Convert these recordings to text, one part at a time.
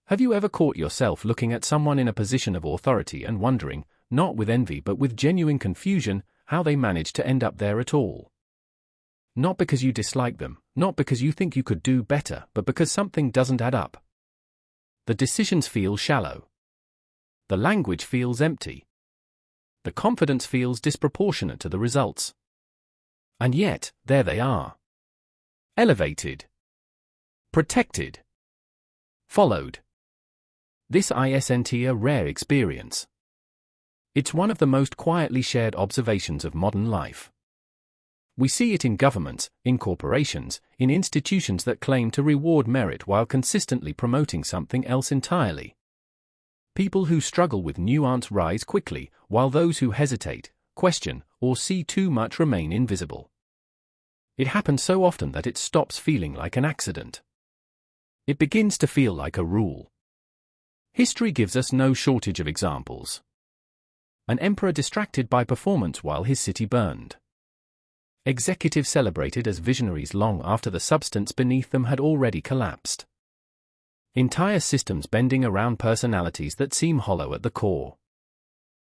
Have you ever caught yourself looking at someone in a position of authority and wondering, not with envy but with genuine confusion, how they managed to end up there at all? Not because you dislike them, not because you think you could do better, but because something doesn't add up. The decisions feel shallow. The language feels empty. The confidence feels disproportionate to the results. And yet, there they are. Elevated. Protected. Followed. This isn't a rare experience. It's one of the most quietly shared observations of modern life. We see it in governments, in corporations, in institutions that claim to reward merit while consistently promoting something else entirely. People who struggle with nuance rise quickly, while those who hesitate, question, or see too much remain invisible. It happens so often that it stops feeling like an accident. It begins to feel like a rule. History gives us no shortage of examples. An emperor distracted by performance while his city burned. Executives celebrated as visionaries long after the substance beneath them had already collapsed. Entire systems bending around personalities that seem hollow at the core.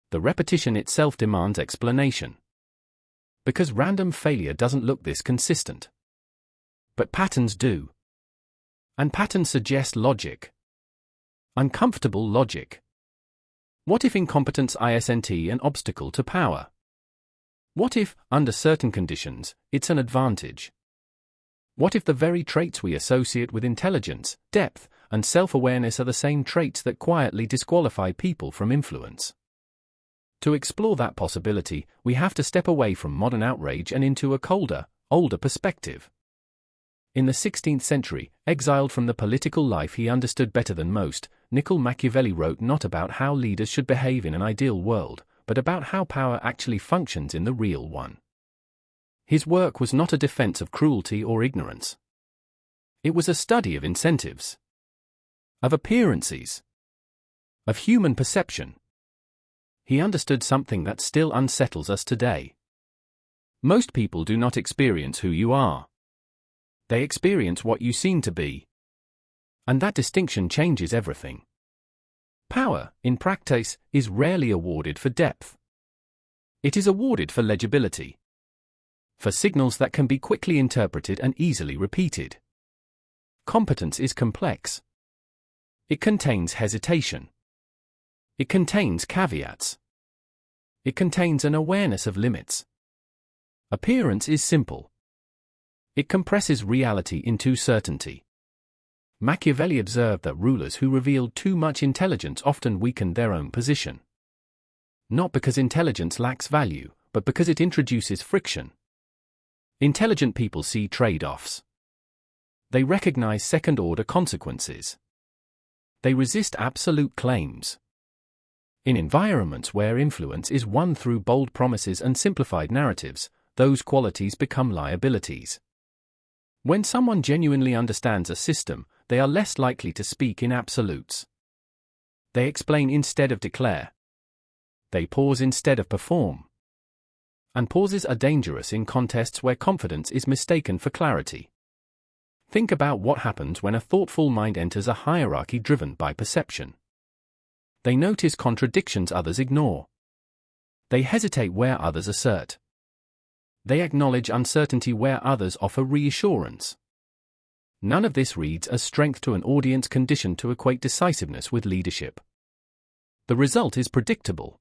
The repetition itself demands explanation. Because random failure doesn't look this consistent. But patterns do. And patterns suggest logic. Uncomfortable logic. What if incompetence isn't an obstacle to power? What if, under certain conditions, it's an advantage? What if the very traits we associate with intelligence, depth, and self-awareness are the same traits that quietly disqualify people from influence? To explore that possibility, we have to step away from modern outrage and into a colder, older perspective. In the 16th century, exiled from the political life he understood better than most, Machiavelli wrote not about how leaders should behave in an ideal world, but about how power actually functions in the real one. His work was not a defense of cruelty or ignorance. It was a study of incentives, of appearances, of human perception. He understood something that still unsettles us today. Most people do not experience who you are. They experience what you seem to be. And that distinction changes everything. Power, in practice, is rarely awarded for depth. It is awarded for legibility. For signals that can be quickly interpreted and easily repeated. Competence is complex. It contains hesitation. It contains caveats. It contains an awareness of limits. Appearance is simple. It compresses reality into certainty. Machiavelli observed that rulers who revealed too much intelligence often weakened their own position. Not because intelligence lacks value, but because it introduces friction. Intelligent people see trade-offs. They recognize second-order consequences. They resist absolute claims. In environments where influence is won through bold promises and simplified narratives, those qualities become liabilities. When someone genuinely understands a system, they are less likely to speak in absolutes. They explain instead of declare. They pause instead of perform. And pauses are dangerous in contexts where confidence is mistaken for clarity. Think about what happens when a thoughtful mind enters a hierarchy driven by perception. They notice contradictions others ignore. They hesitate where others assert. They acknowledge uncertainty where others offer reassurance. None of this reads as strength to an audience conditioned to equate decisiveness with leadership. The result is predictable.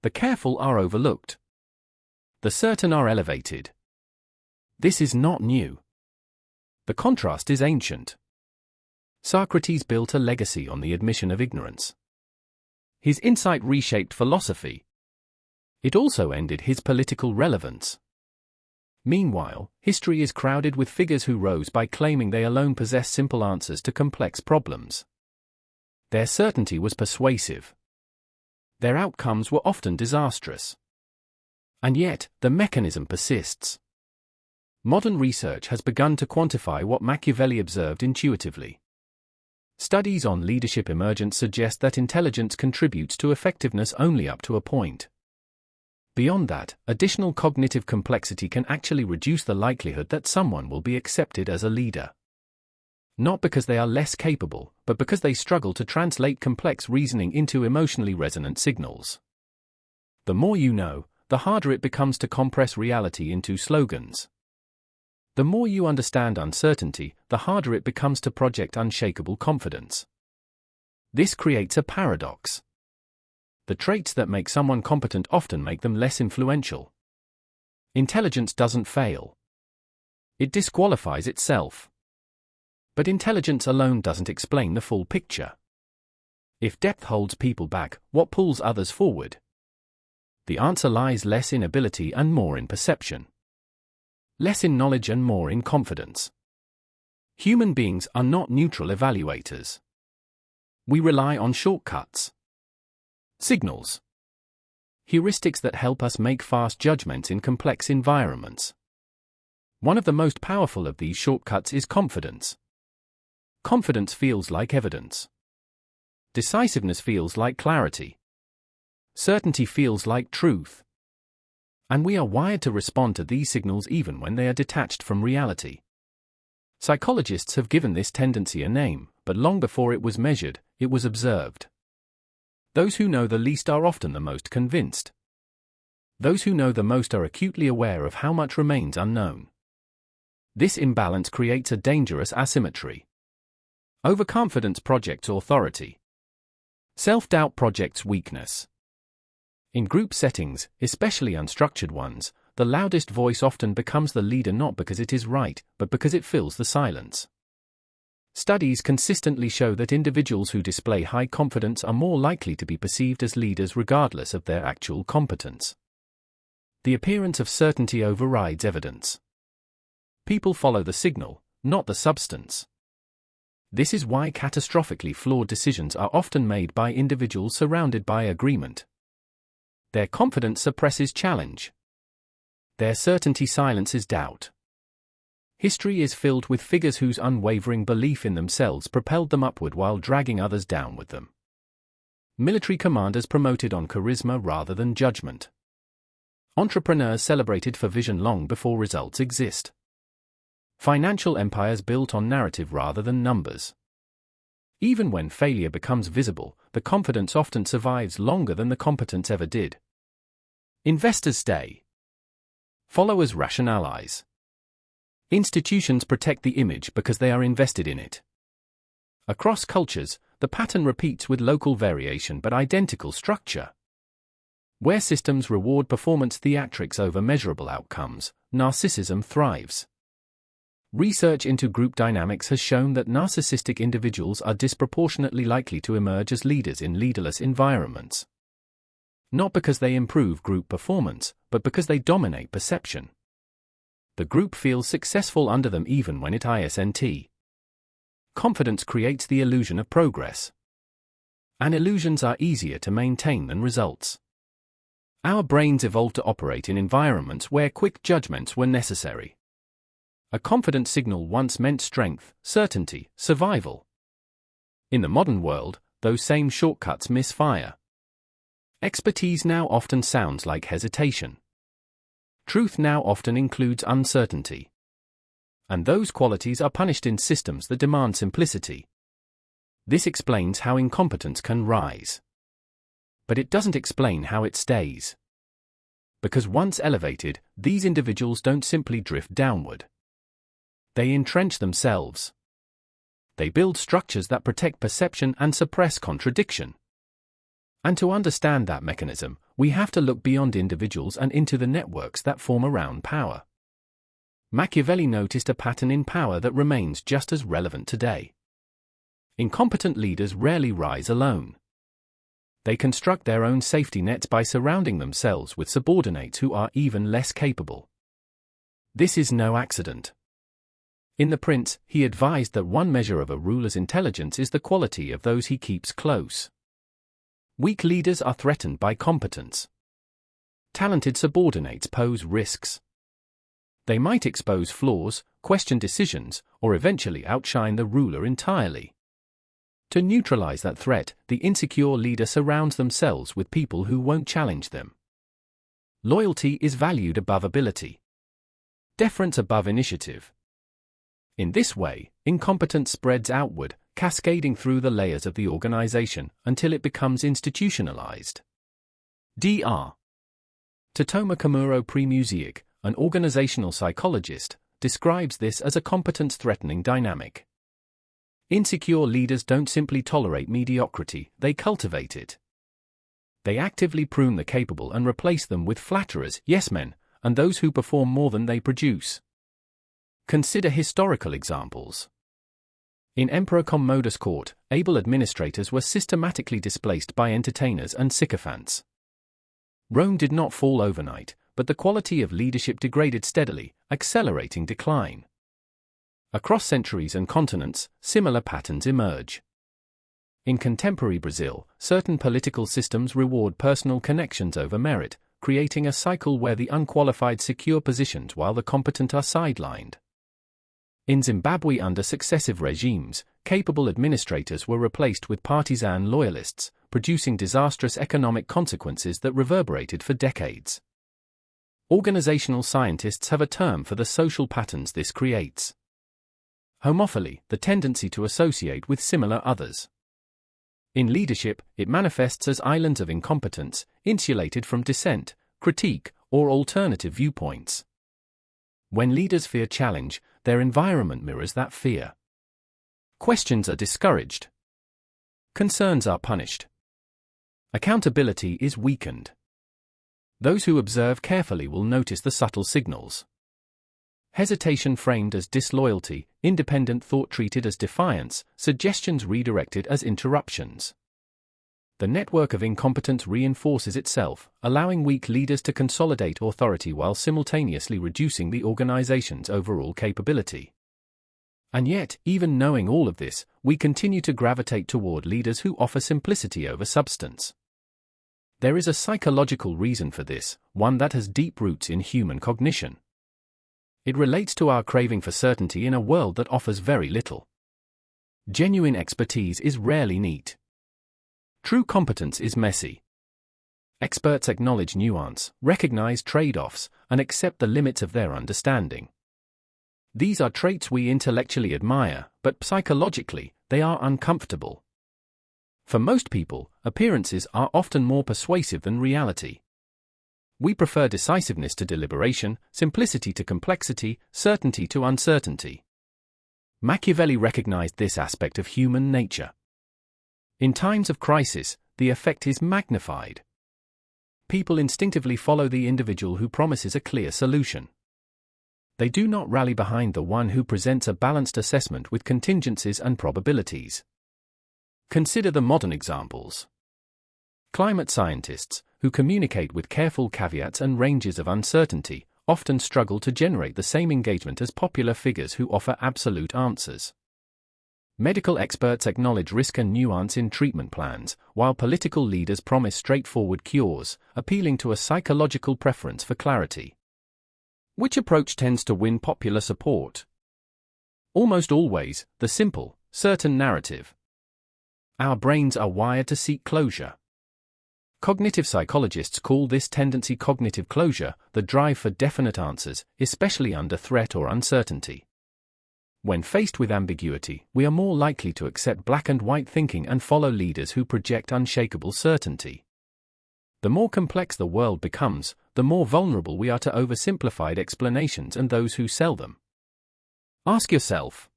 The careful are overlooked. The certain are elevated. This is not new. The contrast is ancient. Socrates built a legacy on the admission of ignorance. His insight reshaped philosophy. It also ended his political relevance. Meanwhile, history is crowded with figures who rose by claiming they alone possess simple answers to complex problems. Their certainty was persuasive. Their outcomes were often disastrous. And yet, the mechanism persists. Modern research has begun to quantify what Machiavelli observed intuitively. Studies on leadership emergence suggest that intelligence contributes to effectiveness only up to a point. Beyond that, additional cognitive complexity can actually reduce the likelihood that someone will be accepted as a leader. Not because they are less capable, but because they struggle to translate complex reasoning into emotionally resonant signals. The more you know, the harder it becomes to compress reality into slogans. The more you understand uncertainty, the harder it becomes to project unshakable confidence. This creates a paradox. The traits that make someone competent often make them less influential. Intelligence doesn't fail. It disqualifies itself. But intelligence alone doesn't explain the full picture. If depth holds people back, what pulls others forward? The answer lies less in ability and more in perception. Less in knowledge and more in confidence. Human beings are not neutral evaluators. We rely on shortcuts. Signals. Heuristics that help us make fast judgments in complex environments. One of the most powerful of these shortcuts is confidence. Confidence feels like evidence. Decisiveness feels like clarity. Certainty feels like truth. And we are wired to respond to these signals even when they are detached from reality. Psychologists have given this tendency a name, but long before it was measured, it was observed. Those who know the least are often the most convinced. Those who know the most are acutely aware of how much remains unknown. This imbalance creates a dangerous asymmetry. Overconfidence projects authority. Self-doubt projects weakness. In group settings, especially unstructured ones, the loudest voice often becomes the leader not because it is right, but because it fills the silence. Studies consistently show that individuals who display high confidence are more likely to be perceived as leaders regardless of their actual competence. The appearance of certainty overrides evidence. People follow the signal, not the substance. This is why catastrophically flawed decisions are often made by individuals surrounded by agreement. Their confidence suppresses challenge. Their certainty silences doubt. History is filled with figures whose unwavering belief in themselves propelled them upward while dragging others down with them. Military commanders promoted on charisma rather than judgment. Entrepreneurs celebrated for vision long before results exist. Financial empires built on narrative rather than numbers. Even when failure becomes visible, the confidence often survives longer than the competence ever did. Investors stay. Followers rationalize. Institutions protect the image because they are invested in it. Across cultures, the pattern repeats with local variation but identical structure. Where systems reward performance theatrics over measurable outcomes, narcissism thrives. Research into group dynamics has shown that narcissistic individuals are disproportionately likely to emerge as leaders in leaderless environments. Not because they improve group performance, but because they dominate perception. The group feels successful under them even when it isn't. Confidence creates the illusion of progress. And illusions are easier to maintain than results. Our brains evolved to operate in environments where quick judgments were necessary. A confident signal once meant strength, certainty, survival. In the modern world, those same shortcuts misfire. Expertise now often sounds like hesitation. Truth now often includes uncertainty. And those qualities are punished in systems that demand simplicity. This explains how incompetence can rise. But it doesn't explain how it stays. Because once elevated, these individuals don't simply drift downward. They entrench themselves. They build structures that protect perception and suppress contradiction. And to understand that mechanism, we have to look beyond individuals and into the networks that form around power. Machiavelli noticed a pattern in power that remains just as relevant today. Incompetent leaders rarely rise alone. They construct their own safety nets by surrounding themselves with subordinates who are even less capable. This is no accident. In The Prince, he advised that one measure of a ruler's intelligence is the quality of those he keeps close. Weak leaders are threatened by competence. Talented subordinates pose risks. They might expose flaws, question decisions, or eventually outshine the ruler entirely. To neutralize that threat, the insecure leader surrounds themselves with people who won't challenge them. Loyalty is valued above ability. Deference above initiative. In this way, incompetence spreads outward, cascading through the layers of the organization until it becomes institutionalized. Dr. Totoma Kamuro Premusic, an organizational psychologist, describes this as a competence-threatening dynamic. Insecure leaders don't simply tolerate mediocrity, they cultivate it. They actively prune the capable and replace them with flatterers, yes-men, and those who perform more than they produce. Consider historical examples. In Emperor Commodus' court, able administrators were systematically displaced by entertainers and sycophants. Rome did not fall overnight, but the quality of leadership degraded steadily, accelerating decline. Across centuries and continents, similar patterns emerge. In contemporary Brazil, certain political systems reward personal connections over merit, creating a cycle where the unqualified secure positions while the competent are sidelined. In Zimbabwe, under successive regimes, capable administrators were replaced with partisan loyalists, producing disastrous economic consequences that reverberated for decades. Organizational scientists have a term for the social patterns this creates. Homophily, the tendency to associate with similar others. In leadership, it manifests as islands of incompetence, insulated from dissent, critique, or alternative viewpoints. When leaders fear challenge, their environment mirrors that fear. Questions are discouraged. Concerns are punished. Accountability is weakened. Those who observe carefully will notice the subtle signals. Hesitation framed as disloyalty, independent thought treated as defiance, suggestions redirected as interruptions. The network of incompetence reinforces itself, allowing weak leaders to consolidate authority while simultaneously reducing the organization's overall capability. And yet, even knowing all of this, we continue to gravitate toward leaders who offer simplicity over substance. There is a psychological reason for this, one that has deep roots in human cognition. It relates to our craving for certainty in a world that offers very little. Genuine expertise is rarely neat. True competence is messy. Experts acknowledge nuance, recognize trade-offs, and accept the limits of their understanding. These are traits we intellectually admire, but psychologically, they are uncomfortable. For most people, appearances are often more persuasive than reality. We prefer decisiveness to deliberation, simplicity to complexity, certainty to uncertainty. Machiavelli recognized this aspect of human nature. In times of crisis, the effect is magnified. People instinctively follow the individual who promises a clear solution. They do not rally behind the one who presents a balanced assessment with contingencies and probabilities. Consider the modern examples. Climate scientists, who communicate with careful caveats and ranges of uncertainty, often struggle to generate the same engagement as popular figures who offer absolute answers. Medical experts acknowledge risk and nuance in treatment plans, while political leaders promise straightforward cures, appealing to a psychological preference for clarity. Which approach tends to win popular support? Almost always, the simple, certain narrative. Our brains are wired to seek closure. Cognitive psychologists call this tendency cognitive closure, the drive for definite answers, especially under threat or uncertainty. When faced with ambiguity, we are more likely to accept black and white thinking and follow leaders who project unshakable certainty. The more complex the world becomes, the more vulnerable we are to oversimplified explanations and those who sell them. Ask yourself,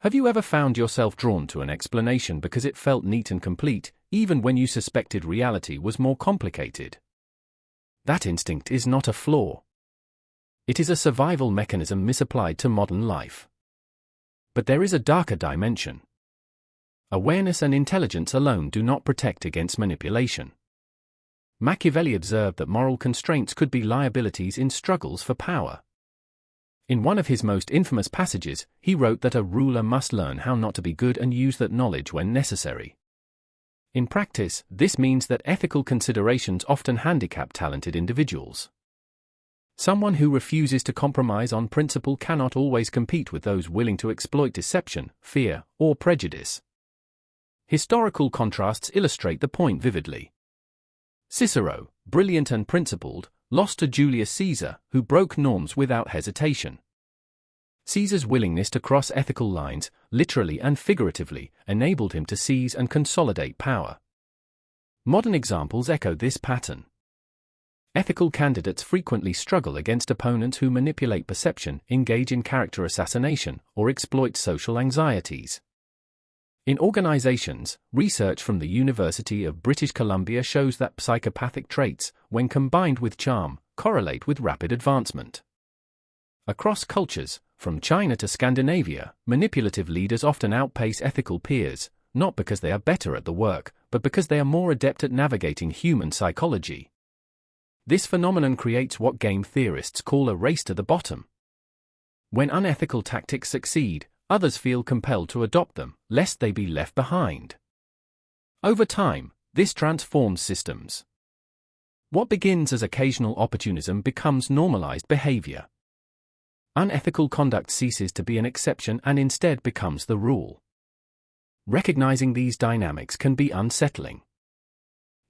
have you ever found yourself drawn to an explanation because it felt neat and complete, even when you suspected reality was more complicated? That instinct is not a flaw. It is a survival mechanism misapplied to modern life. But there is a darker dimension. Awareness and intelligence alone do not protect against manipulation. Machiavelli observed that moral constraints could be liabilities in struggles for power. In one of his most infamous passages, he wrote that a ruler must learn how not to be good and use that knowledge when necessary. In practice, this means that ethical considerations often handicap talented individuals. Someone who refuses to compromise on principle cannot always compete with those willing to exploit deception, fear, or prejudice. Historical contrasts illustrate the point vividly. Cicero, brilliant and principled, lost to Julius Caesar, who broke norms without hesitation. Caesar's willingness to cross ethical lines, literally and figuratively, enabled him to seize and consolidate power. Modern examples echo this pattern. Ethical candidates frequently struggle against opponents who manipulate perception, engage in character assassination, or exploit social anxieties. In organizations, research from the University of British Columbia shows that psychopathic traits, when combined with charm, correlate with rapid advancement. Across cultures, from China to Scandinavia, manipulative leaders often outpace ethical peers, not because they are better at the work, but because they are more adept at navigating human psychology. This phenomenon creates what game theorists call a race to the bottom. When unethical tactics succeed, others feel compelled to adopt them, lest they be left behind. Over time, this transforms systems. What begins as occasional opportunism becomes normalized behavior. Unethical conduct ceases to be an exception and instead becomes the rule. Recognizing these dynamics can be unsettling.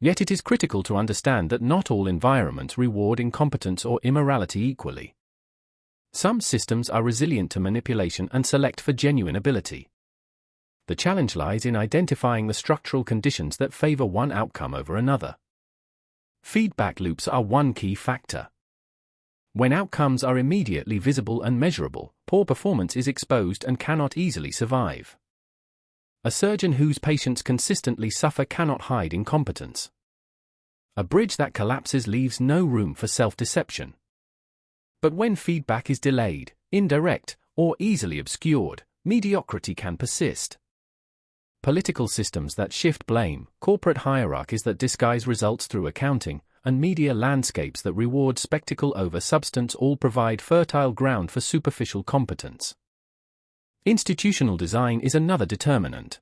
Yet it is critical to understand that not all environments reward incompetence or immorality equally. Some systems are resilient to manipulation and select for genuine ability. The challenge lies in identifying the structural conditions that favor one outcome over another. Feedback loops are one key factor. When outcomes are immediately visible and measurable, poor performance is exposed and cannot easily survive. A surgeon whose patients consistently suffer cannot hide incompetence. A bridge that collapses leaves no room for self-deception. But when feedback is delayed, indirect, or easily obscured, mediocrity can persist. Political systems that shift blame, corporate hierarchies that disguise results through accounting, and media landscapes that reward spectacle over substance all provide fertile ground for superficial competence. Institutional design is another determinant.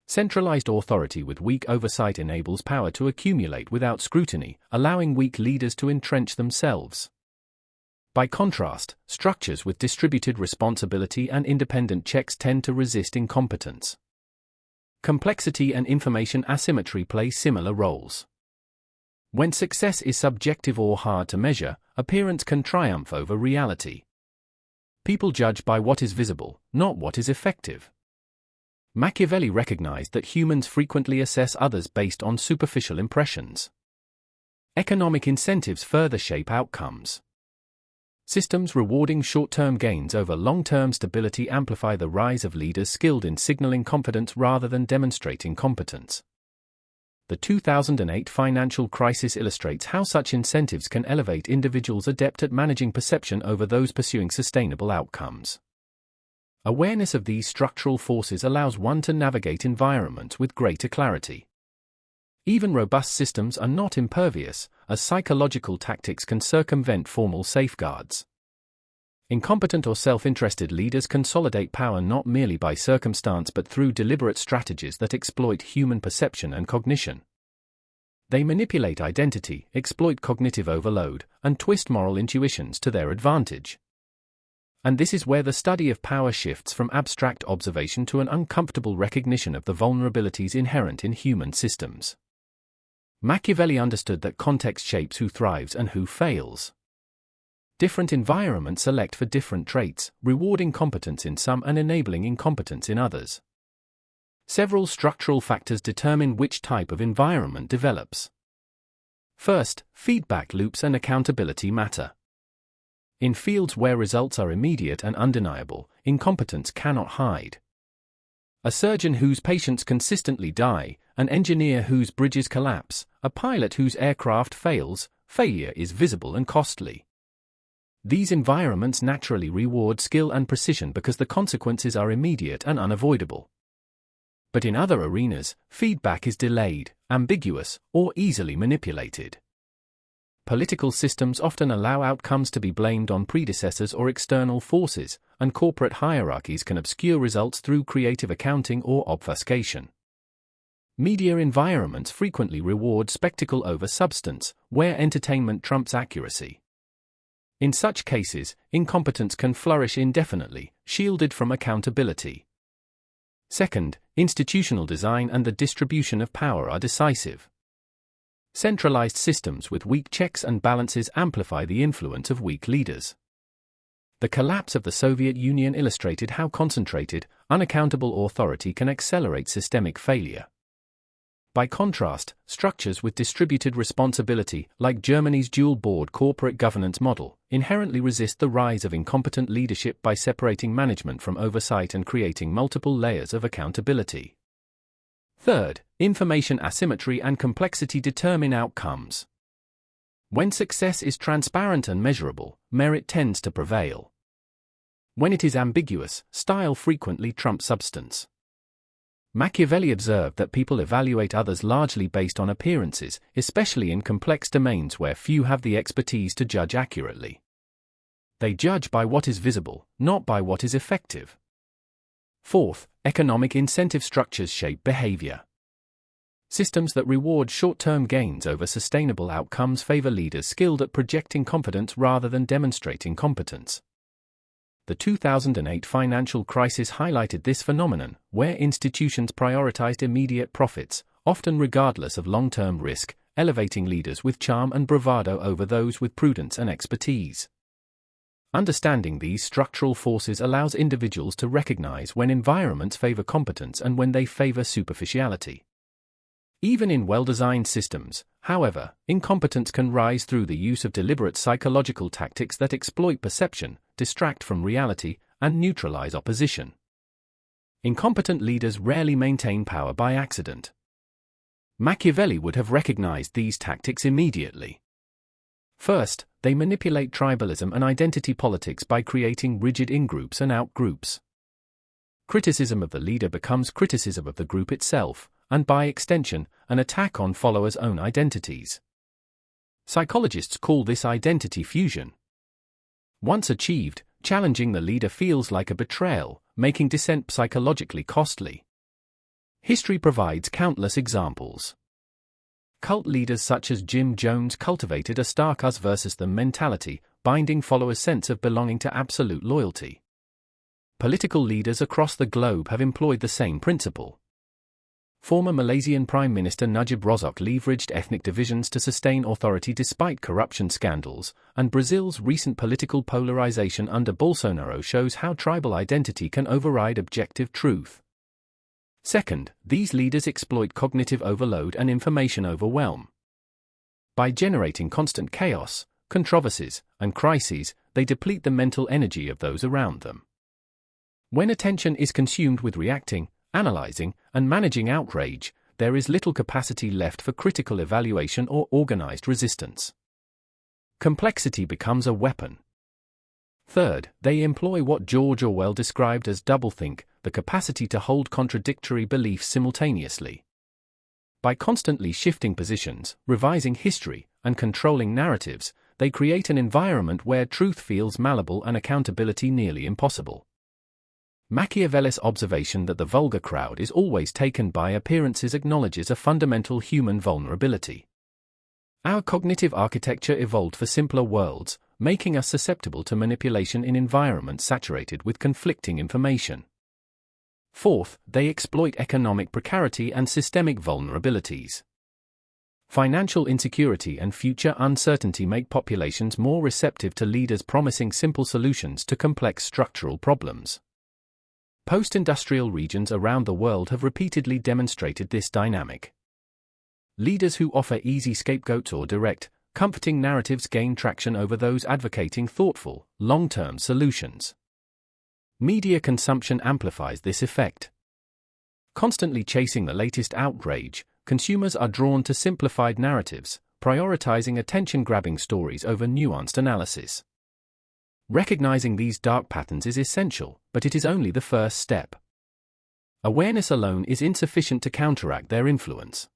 Centralized authority with weak oversight enables power to accumulate without scrutiny, allowing weak leaders to entrench themselves. By contrast, structures with distributed responsibility and independent checks tend to resist incompetence. Complexity and information asymmetry play similar roles. When success is subjective or hard to measure, appearance can triumph over reality. People judge by what is visible, not what is effective. Machiavelli recognized that humans frequently assess others based on superficial impressions. Economic incentives further shape outcomes. Systems rewarding short-term gains over long-term stability amplify the rise of leaders skilled in signaling confidence rather than demonstrating competence. The 2008 financial crisis illustrates how such incentives can elevate individuals adept at managing perception over those pursuing sustainable outcomes. Awareness of these structural forces allows one to navigate environments with greater clarity. Even robust systems are not impervious, as psychological tactics can circumvent formal safeguards. Incompetent or self-interested leaders consolidate power not merely by circumstance but through deliberate strategies that exploit human perception and cognition. They manipulate identity, exploit cognitive overload, and twist moral intuitions to their advantage. And this is where the study of power shifts from abstract observation to an uncomfortable recognition of the vulnerabilities inherent in human systems. Machiavelli understood that context shapes who thrives and who fails. Different environments select for different traits, rewarding competence in some and enabling incompetence in others. Several structural factors determine which type of environment develops. First, feedback loops and accountability matter. In fields where results are immediate and undeniable, incompetence cannot hide. A surgeon whose patients consistently die, an engineer whose bridges collapse, a pilot whose aircraft fails, failure is visible and costly. These environments naturally reward skill and precision because the consequences are immediate and unavoidable. But in other arenas, feedback is delayed, ambiguous, or easily manipulated. Political systems often allow outcomes to be blamed on predecessors or external forces, and corporate hierarchies can obscure results through creative accounting or obfuscation. Media environments frequently reward spectacle over substance, where entertainment trumps accuracy. In such cases, incompetence can flourish indefinitely, shielded from accountability. Second, institutional design and the distribution of power are decisive. Centralized systems with weak checks and balances amplify the influence of weak leaders. The collapse of the Soviet Union illustrated how concentrated, unaccountable authority can accelerate systemic failure. By contrast, structures with distributed responsibility, like Germany's dual-board corporate governance model, inherently resist the rise of incompetent leadership by separating management from oversight and creating multiple layers of accountability. Third, information asymmetry and complexity determine outcomes. When success is transparent and measurable, merit tends to prevail. When it is ambiguous, style frequently trumps substance. Machiavelli observed that people evaluate others largely based on appearances, especially in complex domains where few have the expertise to judge accurately. They judge by what is visible, not by what is effective. Fourth, economic incentive structures shape behavior. Systems that reward short-term gains over sustainable outcomes favor leaders skilled at projecting confidence rather than demonstrating competence. The 2008 financial crisis highlighted this phenomenon, where institutions prioritized immediate profits, often regardless of long-term risk, elevating leaders with charm and bravado over those with prudence and expertise. Understanding these structural forces allows individuals to recognize when environments favor competence and when they favor superficiality. Even in well-designed systems, however, incompetence can rise through the use of deliberate psychological tactics that exploit perception, distract from reality, and neutralize opposition. Incompetent leaders rarely maintain power by accident. Machiavelli would have recognized these tactics immediately. First, they manipulate tribalism and identity politics by creating rigid in-groups and out-groups. Criticism of the leader becomes criticism of the group itself, and by extension, an attack on followers' own identities. Psychologists call this identity fusion. Once achieved, challenging the leader feels like a betrayal, making dissent psychologically costly. History provides countless examples. Cult leaders such as Jim Jones cultivated a stark us versus them mentality, binding followers' sense of belonging to absolute loyalty. Political leaders across the globe have employed the same principle. Former Malaysian Prime Minister Najib Razak leveraged ethnic divisions to sustain authority despite corruption scandals, and Brazil's recent political polarization under Bolsonaro shows how tribal identity can override objective truth. Second, these leaders exploit cognitive overload and information overwhelm. By generating constant chaos, controversies, and crises, they deplete the mental energy of those around them. When attention is consumed with reacting, analyzing, and managing outrage, there is little capacity left for critical evaluation or organized resistance. Complexity becomes a weapon. Third, they employ what George Orwell described as doublethink, the capacity to hold contradictory beliefs simultaneously. By constantly shifting positions, revising history, and controlling narratives, they create an environment where truth feels malleable and accountability nearly impossible. Machiavelli's observation that the vulgar crowd is always taken by appearances acknowledges a fundamental human vulnerability. Our cognitive architecture evolved for simpler worlds, making us susceptible to manipulation in environments saturated with conflicting information. Fourth, they exploit economic precarity and systemic vulnerabilities. Financial insecurity and future uncertainty make populations more receptive to leaders promising simple solutions to complex structural problems. Post-industrial regions around the world have repeatedly demonstrated this dynamic. Leaders who offer easy scapegoats or direct, comforting narratives gain traction over those advocating thoughtful, long-term solutions. Media consumption amplifies this effect. Constantly chasing the latest outrage, consumers are drawn to simplified narratives, prioritizing attention-grabbing stories over nuanced analysis. Recognizing these dark patterns is essential, but it is only the first step. Awareness alone is insufficient to counteract their influence.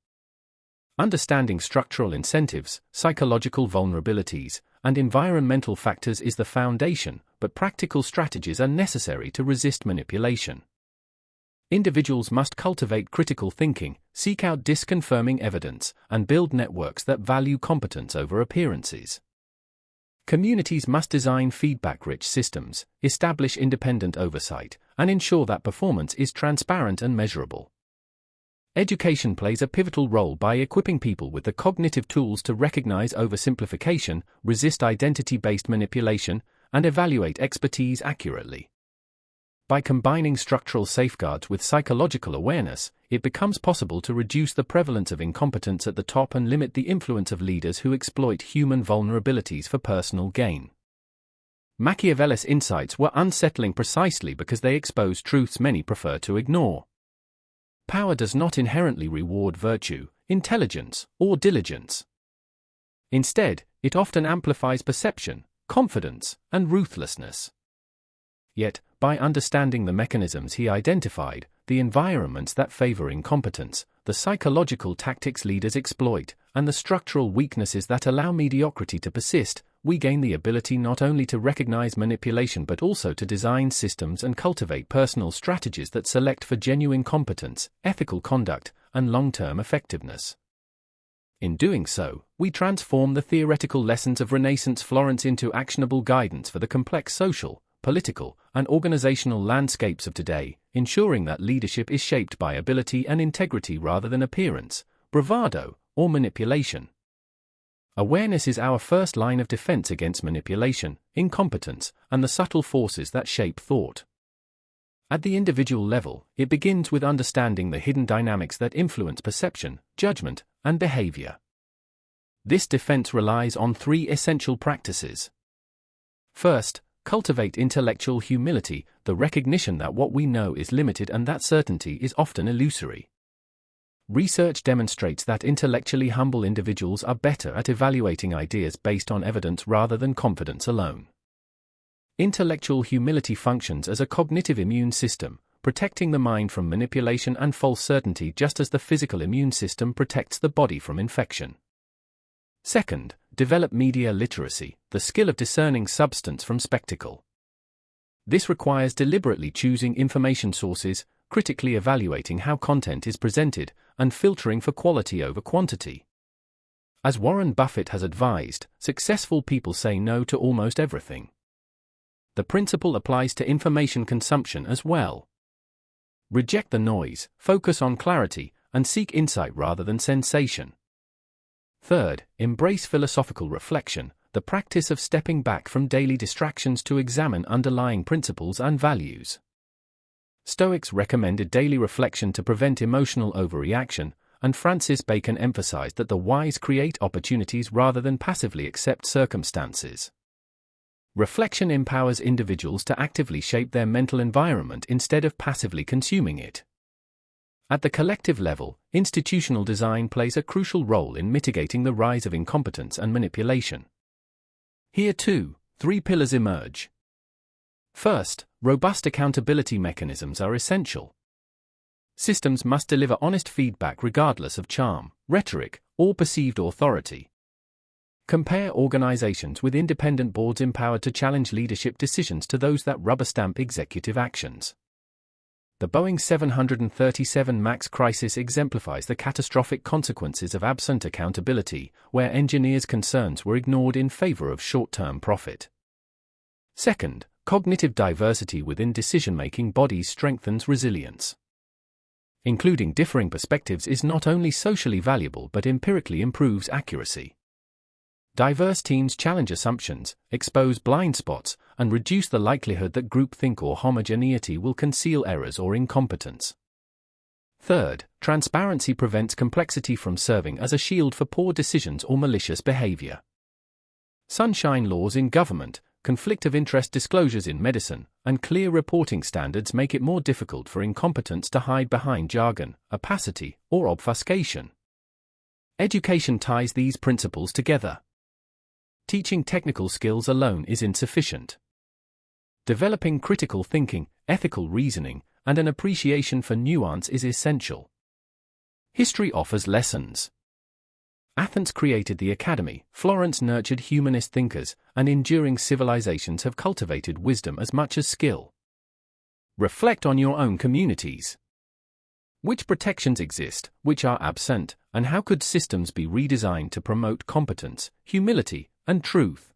Understanding structural incentives, psychological vulnerabilities, and environmental factors is the foundation, but practical strategies are necessary to resist manipulation. Individuals must cultivate critical thinking, seek out disconfirming evidence, and build networks that value competence over appearances. Communities must design feedback-rich systems, establish independent oversight, and ensure that performance is transparent and measurable. Education plays a pivotal role by equipping people with the cognitive tools to recognize oversimplification, resist identity-based manipulation, and evaluate expertise accurately. By combining structural safeguards with psychological awareness, it becomes possible to reduce the prevalence of incompetence at the top and limit the influence of leaders who exploit human vulnerabilities for personal gain. Machiavelli's insights were unsettling precisely because they expose truths many prefer to ignore. Power does not inherently reward virtue, intelligence, or diligence. Instead, it often amplifies perception, confidence, and ruthlessness. Yet, by understanding the mechanisms he identified, the environments that favor incompetence, the psychological tactics leaders exploit, and the structural weaknesses that allow mediocrity to persist, we gain the ability not only to recognize manipulation but also to design systems and cultivate personal strategies that select for genuine competence, ethical conduct, and long-term effectiveness. In doing so, we transform the theoretical lessons of Renaissance Florence into actionable guidance for the complex social, political, and organizational landscapes of today, ensuring that leadership is shaped by ability and integrity rather than appearance, bravado, or manipulation. Awareness is our first line of defense against manipulation, incompetence, and the subtle forces that shape thought. At the individual level, it begins with understanding the hidden dynamics that influence perception, judgment, and behavior. This defense relies on three essential practices. First, cultivate intellectual humility, the recognition that what we know is limited and that certainty is often illusory. Research demonstrates that intellectually humble individuals are better at evaluating ideas based on evidence rather than confidence alone. Intellectual humility functions as a cognitive immune system, protecting the mind from manipulation and false certainty just as the physical immune system protects the body from infection. Second, develop media literacy, the skill of discerning substance from spectacle. This requires deliberately choosing information sources, critically evaluating how content is presented, and filtering for quality over quantity. As Warren Buffett has advised, successful people say no to almost everything. The principle applies to information consumption as well. Reject the noise, focus on clarity, and seek insight rather than sensation. Third, embrace philosophical reflection, the practice of stepping back from daily distractions to examine underlying principles and values. Stoics recommended daily reflection to prevent emotional overreaction, and Francis Bacon emphasized that the wise create opportunities rather than passively accept circumstances. Reflection empowers individuals to actively shape their mental environment instead of passively consuming it. At the collective level, institutional design plays a crucial role in mitigating the rise of incompetence and manipulation. Here too, three pillars emerge. First, robust accountability mechanisms are essential. Systems must deliver honest feedback regardless of charm, rhetoric, or perceived authority. Compare organizations with independent boards empowered to challenge leadership decisions to those that rubber-stamp executive actions. The Boeing 737 MAX crisis exemplifies the catastrophic consequences of absent accountability, where engineers' concerns were ignored in favor of short-term profit. Second, cognitive diversity within decision-making bodies strengthens resilience. Including differing perspectives is not only socially valuable but empirically improves accuracy. Diverse teams challenge assumptions, expose blind spots, and reduce the likelihood that groupthink or homogeneity will conceal errors or incompetence. Third, transparency prevents complexity from serving as a shield for poor decisions or malicious behavior. Sunshine laws in government, conflict of interest disclosures in medicine, and clear reporting standards make it more difficult for incompetence to hide behind jargon, opacity, or obfuscation. Education ties these principles together. Teaching technical skills alone is insufficient. Developing critical thinking, ethical reasoning, and an appreciation for nuance is essential. History offers lessons. Athens created the academy, Florence nurtured humanist thinkers, and enduring civilizations have cultivated wisdom as much as skill. Reflect on your own communities. Which protections exist, which are absent, and how could systems be redesigned to promote competence, humility, and truth?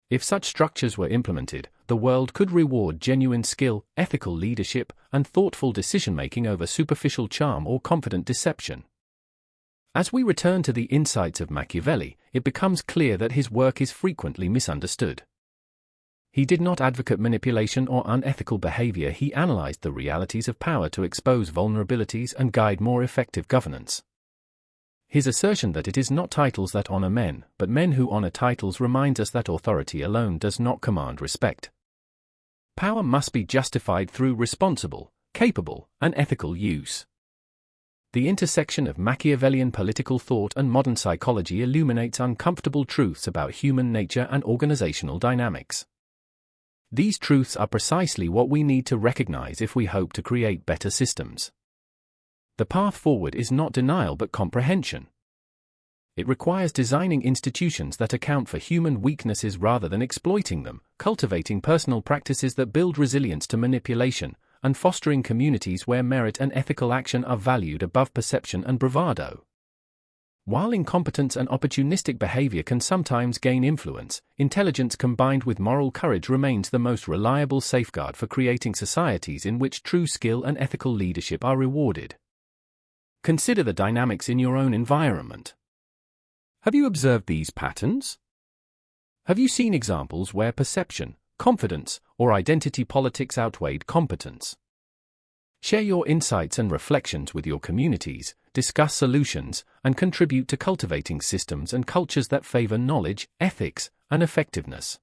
If such structures were implemented, the world could reward genuine skill, ethical leadership, and thoughtful decision-making over superficial charm or confident deception. As we return to the insights of Machiavelli, it becomes clear that his work is frequently misunderstood. He did not advocate manipulation or unethical behavior. He analyzed the realities of power to expose vulnerabilities and guide more effective governance. His assertion that it is not titles that honor men, but men who honor titles reminds us that authority alone does not command respect. Power must be justified through responsible, capable, and ethical use. The intersection of Machiavellian political thought and modern psychology illuminates uncomfortable truths about human nature and organizational dynamics. These truths are precisely what we need to recognize if we hope to create better systems. The path forward is not denial but comprehension. It requires designing institutions that account for human weaknesses rather than exploiting them, cultivating personal practices that build resilience to manipulation, and fostering communities where merit and ethical action are valued above perception and bravado. While incompetence and opportunistic behavior can sometimes gain influence, intelligence combined with moral courage remains the most reliable safeguard for creating societies in which true skill and ethical leadership are rewarded. Consider the dynamics in your own environment. Have you observed these patterns? Have you seen examples where perception, confidence, or identity politics outweighed competence? Share your insights and reflections with your communities, discuss solutions, and contribute to cultivating systems and cultures that favor knowledge, ethics, and effectiveness.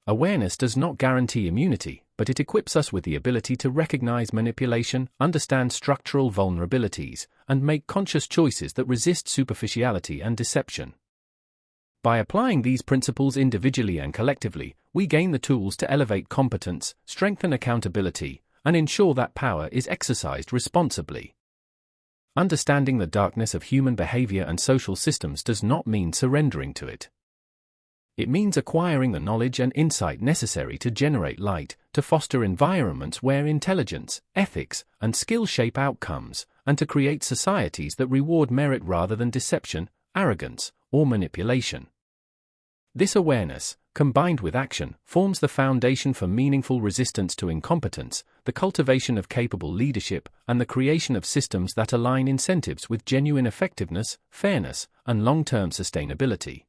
Awareness does not guarantee immunity, but it equips us with the ability to recognize manipulation, understand structural vulnerabilities, and make conscious choices that resist superficiality and deception. By applying these principles individually and collectively, we gain the tools to elevate competence, strengthen accountability, and ensure that power is exercised responsibly. Understanding the darkness of human behavior and social systems does not mean surrendering to it. It means acquiring the knowledge and insight necessary to generate light, to foster environments where intelligence, ethics, and skill shape outcomes, and to create societies that reward merit rather than deception, arrogance, or manipulation. This awareness, combined with action, forms the foundation for meaningful resistance to incompetence, the cultivation of capable leadership, and the creation of systems that align incentives with genuine effectiveness, fairness, and long-term sustainability.